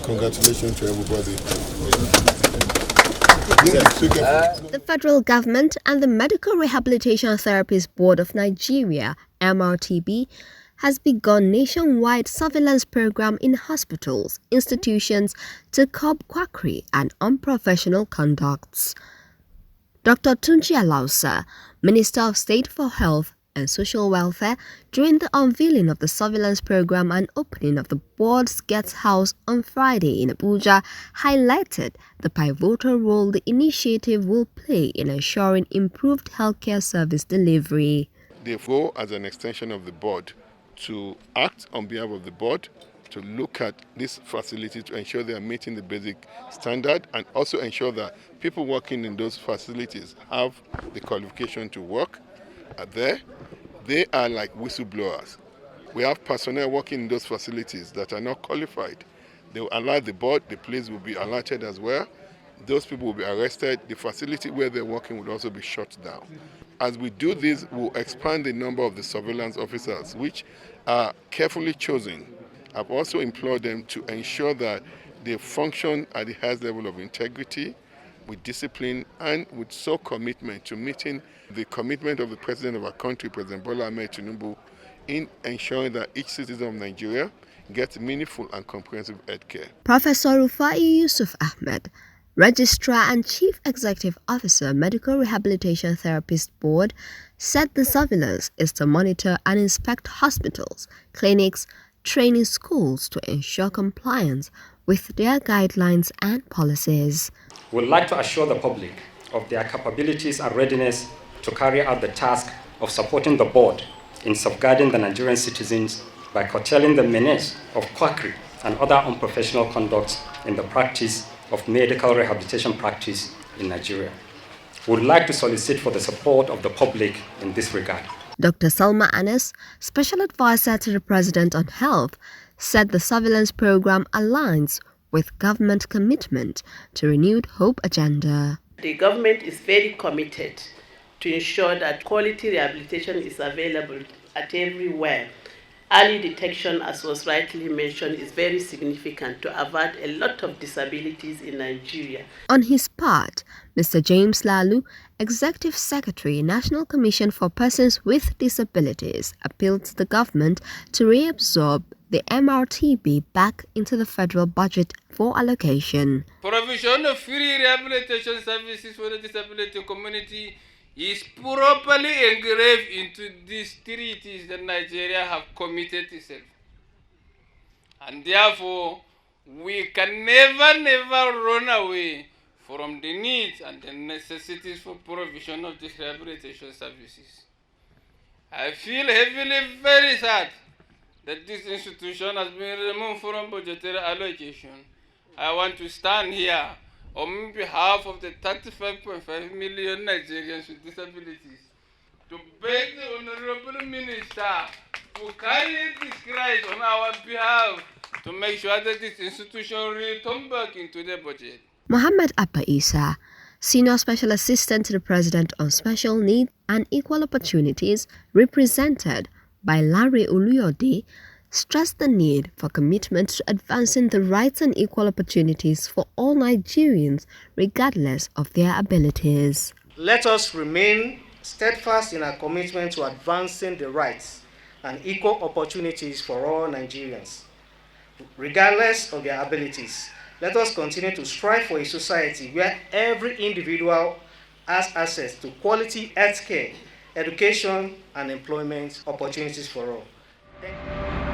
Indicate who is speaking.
Speaker 1: Congratulations to everybody.
Speaker 2: The federal government and the Medical Rehabilitation Therapists Board of Nigeria, MRTB, has begun nationwide surveillance program in hospitals, institutions to curb quackery and unprofessional conducts. Dr. Tunji Alausa, Minister of State for Health and Social Welfare, during the unveiling of the surveillance program and opening of the board's guest house on Friday in Abuja, highlighted the pivotal role the initiative will play in ensuring improved healthcare service delivery.
Speaker 1: They go as an extension of the board to act on behalf of the board to look at this facility to ensure they are meeting the basic standard and also ensure that people working in those facilities have the qualification to work there. They are like whistleblowers. We have personnel working in those facilities that are not qualified. They will alert the board, the police will be alerted as well. Those people will be arrested. The facility where they're working will also be shut down. As we do this, we'll expand the number of the surveillance officers, which are carefully chosen. I've also implored them to ensure that they function at the highest level of integrity, with discipline, and with sole commitment to meeting the commitment of the President of our country, President Bola Ahmed Tinubu, in ensuring that each citizen of Nigeria gets meaningful and comprehensive health care.
Speaker 2: Professor Rufai Yusuf-Ahmad, Registrar and Chief Executive Officer, Medical Rehabilitation Therapist Board, said the surveillance is to monitor and inspect hospitals, clinics, training schools to ensure compliance with their guidelines and policies.
Speaker 3: We would like to assure the public of their capabilities and readiness to carry out the task of supporting the board in safeguarding the Nigerian citizens by curtailing the menace of quackery and other unprofessional conduct in the practice of medical rehabilitation practice in Nigeria. We would like to solicit for the support of the public in this regard.
Speaker 2: Dr. Salma Anas, Special Advisor to the President on Health, said the surveillance program aligns with government commitment to renewed hope agenda.
Speaker 4: The government is very committed to ensure that quality rehabilitation is available at everywhere. Early detection, as was rightly mentioned, is very significant to avert a lot of disabilities in Nigeria.
Speaker 2: On his part, Mr. James Lalu, Executive Secretary, National Commission for Persons with Disabilities, appealed to the government to reabsorb the MRTB back into the federal budget for allocation.
Speaker 5: Provision of free rehabilitation services for the disability community is properly engraved into these treaties that Nigeria have committed itself. And therefore, we can never run away from the needs and the necessities for provision of these rehabilitation services. I feel heavily very sad that this institution has been removed from budgetary allocation. I want to stand here on behalf of the 35.5 million Nigerians with disabilities to beg the Honorable Minister to carry this cry on our behalf to make sure that this institution return back into the budget.
Speaker 2: Mohammed Abba Isa, Senior Special Assistant to the President on Special Needs and Equal Opportunities, represented by Larry Uluyode, stressed the need for commitment to advancing the rights and equal opportunities for all Nigerians, regardless of their abilities.
Speaker 6: Let us remain steadfast in our commitment to advancing the rights and equal opportunities for all Nigerians, regardless of their abilities. Let us continue to strive for a society where every individual has access to quality healthcare, education, and employment opportunities for all. Thank you.